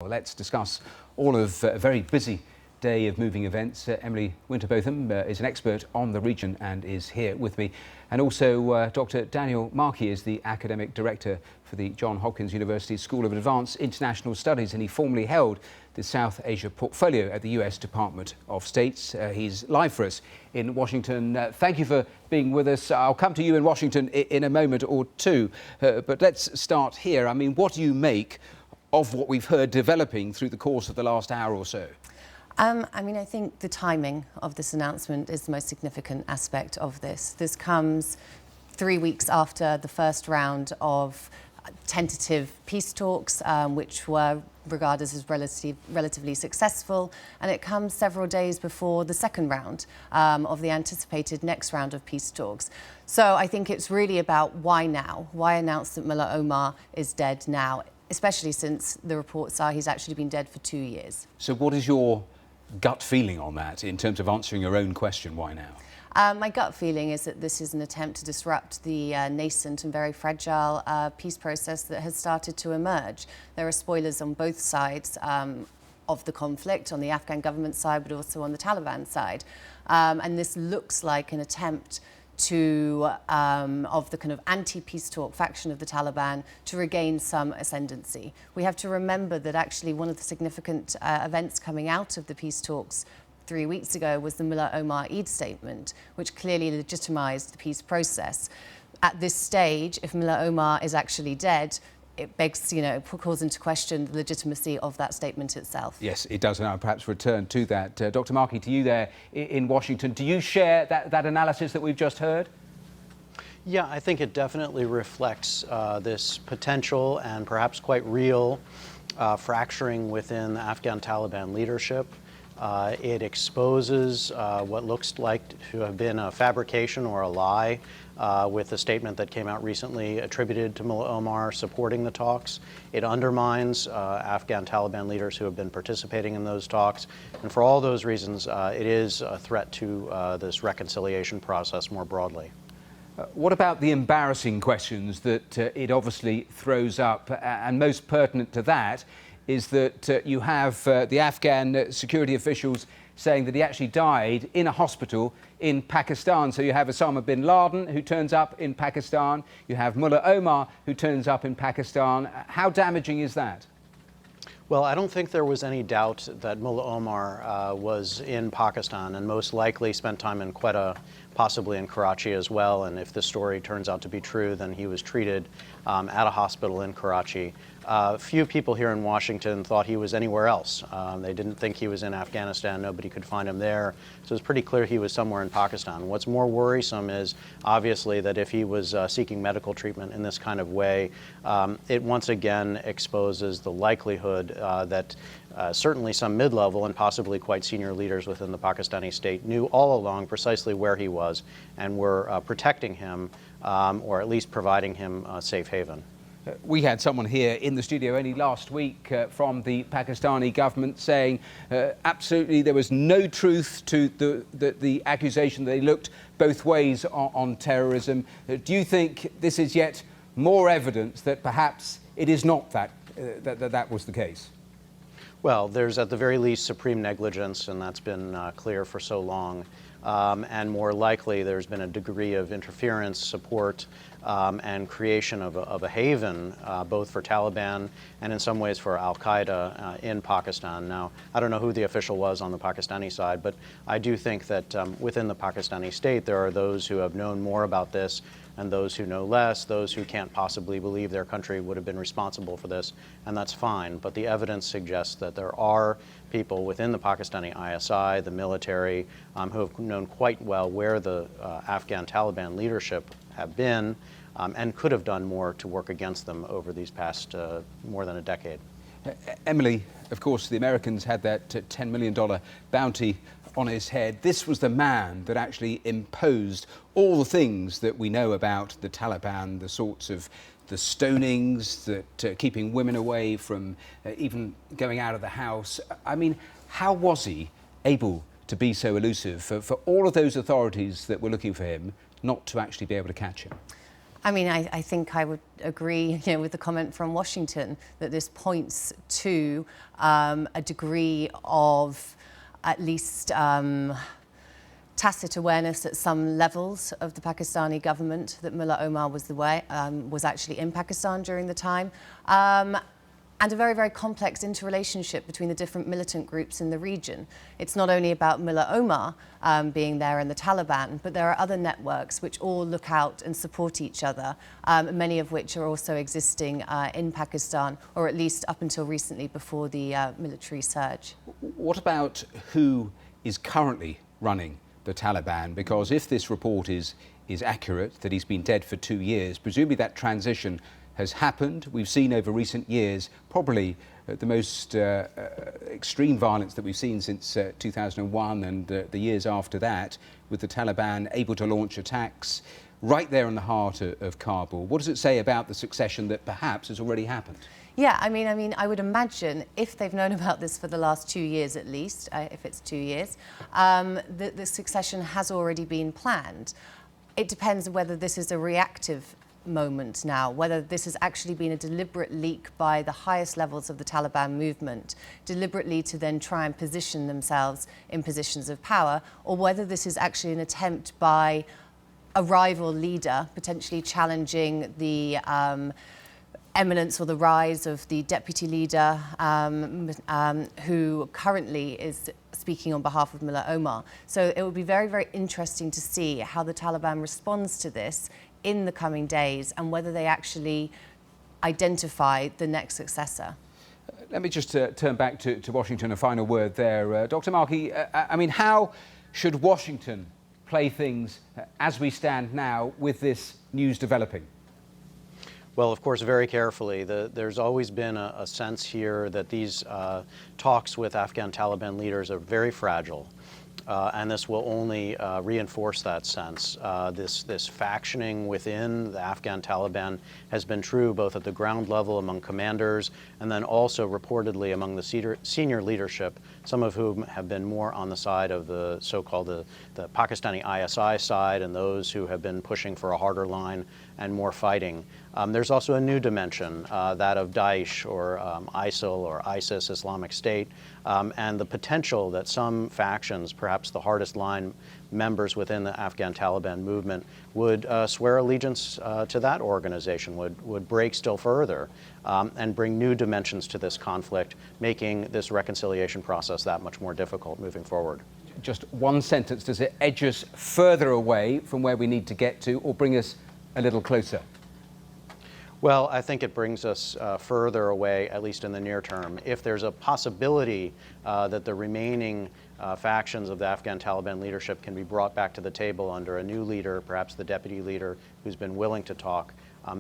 Well, let's discuss all of a very busy day of moving events. Emily Winterbotham is an expert on the region and is here with me. And also Dr. Daniel Markey is the Academic Director for the Johns Hopkins University School of Advanced International Studies, and he formerly held the South Asia portfolio at the US Department of State. He's live for us in Washington. Thank you for being with us. I'll come to you in Washington in a moment or two, but let's start here. I mean, what do you make of what we've heard developing through the course of the last hour or so? I think the timing of this announcement is the most significant aspect of this. This comes 3 weeks after the first round of tentative peace talks, which were regarded as relatively successful, and it comes several days before the second round of the anticipated next round of peace talks. So I think it's really about why now? Why announce that Mullah Omar is dead now? Especially since the reports are he's actually been dead for 2 years. So what is your gut feeling on that in terms of answering your own question, why now? My gut feeling is that this is an attempt to disrupt the nascent and very fragile peace process that has started to emerge. There are spoilers on both sides of the conflict, on the Afghan government side, but also on the Taliban side. And this looks like an attempt of the kind of anti-peace talk faction of the Taliban to regain some ascendancy. We have to remember that actually one of the significant events coming out of the peace talks 3 weeks ago was the Mullah Omar Eid statement, which clearly legitimized the peace process. At this stage, if Mullah Omar is actually dead, it begs, calls into question the legitimacy of that statement itself. Yes, it does, and I'll perhaps return to that. Dr. Markey, to you there in Washington, do you share that analysis that we've just heard? Yeah, I think it definitely reflects this potential and perhaps quite real fracturing within the Afghan Taliban leadership. It exposes what looks like to have been a fabrication or a lie with the statement that came out recently attributed to Mullah Omar supporting the talks. It undermines Afghan Taliban leaders who have been participating in those talks. And for all those reasons, it is a threat to this reconciliation process more broadly. What about the embarrassing questions that it obviously throws up? And most pertinent to that is that you have the Afghan security officials saying that he actually died in a hospital in Pakistan. So you have Osama bin Laden, who turns up in Pakistan. You have Mullah Omar, who turns up in Pakistan. How damaging is that? Well, I don't think there was any doubt that Mullah Omar was in Pakistan and most likely spent time in Quetta, possibly in Karachi as well. And if this story turns out to be true, then he was treated at a hospital in Karachi. Few people here in Washington thought he was anywhere else. They didn't think he was in Afghanistan. Nobody could find him there. So it's pretty clear he was somewhere in Pakistan. What's more worrisome is obviously that if he was seeking medical treatment in this kind of way, it once again exposes the likelihood that certainly some mid-level and possibly quite senior leaders within the Pakistani state knew all along precisely where he was and were protecting him or at least providing him a safe haven. We had someone here in the studio only last week from the Pakistani government saying absolutely there was no truth to the accusation that they looked both ways on terrorism. Do you think this is yet more evidence that perhaps it is not that was the case? Well, there's at the very least supreme negligence, and that's been clear for so long. And more likely, there's been a degree of interference, support, and creation of a haven, both for Taliban and in some ways for al-Qaeda in Pakistan. Now, I don't know who the official was on the Pakistani side, but I do think that within the Pakistani state, there are those who have known more about this and those who know less, those who can't possibly believe their country would have been responsible for this, and that's fine. But the evidence suggests that there are people within the Pakistani ISI, the military, who have known quite well where the Afghan Taliban leadership have been and could have done more to work against them over these past more than a decade. Emily, of course, the Americans had that $10 million bounty on his head. This was the man that actually imposed all the things that we know about the Taliban, the sorts of the stonings, that keeping women away from even going out of the house. I mean, how was he able to be so elusive for all of those authorities that were looking for him not to actually be able to catch him? I mean, I think I would agree, with the comment from Washington that this points to a degree of at least tacit awareness at some levels of the Pakistani government that Mullah Omar was actually in Pakistan during the time. And a very, very complex interrelationship between the different militant groups in the region. It's not only about Mullah Omar being there and the Taliban, but there are other networks which all look out and support each other, many of which are also existing in Pakistan, or at least up until recently before the military surge. What about who is currently running the Taliban? Because if this report is accurate, that he's been dead for 2 years, presumably that transition has happened. We've seen over recent years probably the most extreme violence that we've seen since 2001 and the years after that, with the Taliban able to launch attacks right there in the heart of Kabul. What does it say about the succession that perhaps has already happened? Yeah, I mean, I would imagine if they've known about this for the last 2 years at least, if it's 2 years, the succession has already been planned. It depends whether this is a reactive moment now, whether this has actually been a deliberate leak by the highest levels of the Taliban movement, deliberately to then try and position themselves in positions of power, or whether this is actually an attempt by a rival leader, potentially challenging the eminence or the rise of the deputy leader who currently is speaking on behalf of Mullah Omar. So it would be very, very interesting to see how the Taliban responds to this in the coming days and whether they actually identify the next successor. Let me just turn back to Washington, a final word there. Dr. Markey, I mean, how should Washington play things as we stand now with this news developing? Well, of course, very carefully. There's always been a sense here that these talks with Afghan Taliban leaders are very fragile. And this will only reinforce that sense. This factioning within the Afghan Taliban has been true both at the ground level among commanders and then also reportedly among the senior leadership, some of whom have been more on the side of the so-called the Pakistani ISI side and those who have been pushing for a harder line and more fighting. There's also a new dimension, that of Daesh or ISIL or ISIS, Islamic State, and the potential that some factions, perhaps the hardest line members within the Afghan Taliban movement, would swear allegiance to that organization, would break still further and bring new dimensions to this conflict, making this reconciliation process that much more difficult moving forward. Just one sentence, does it edge us further away from where we need to get to or bring us a little closer? Well, I think it brings us further away, at least in the near term. If there's a possibility that the remaining factions of the Afghan Taliban leadership can be brought back to the table under a new leader, perhaps the deputy leader who's been willing to talk,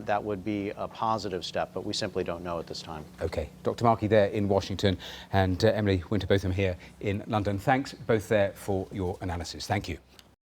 that would be a positive step, but we simply don't know at this time. OK. Dr. Markey there in Washington and Emily Winterbotham here in London. Thanks both there for your analysis. Thank you.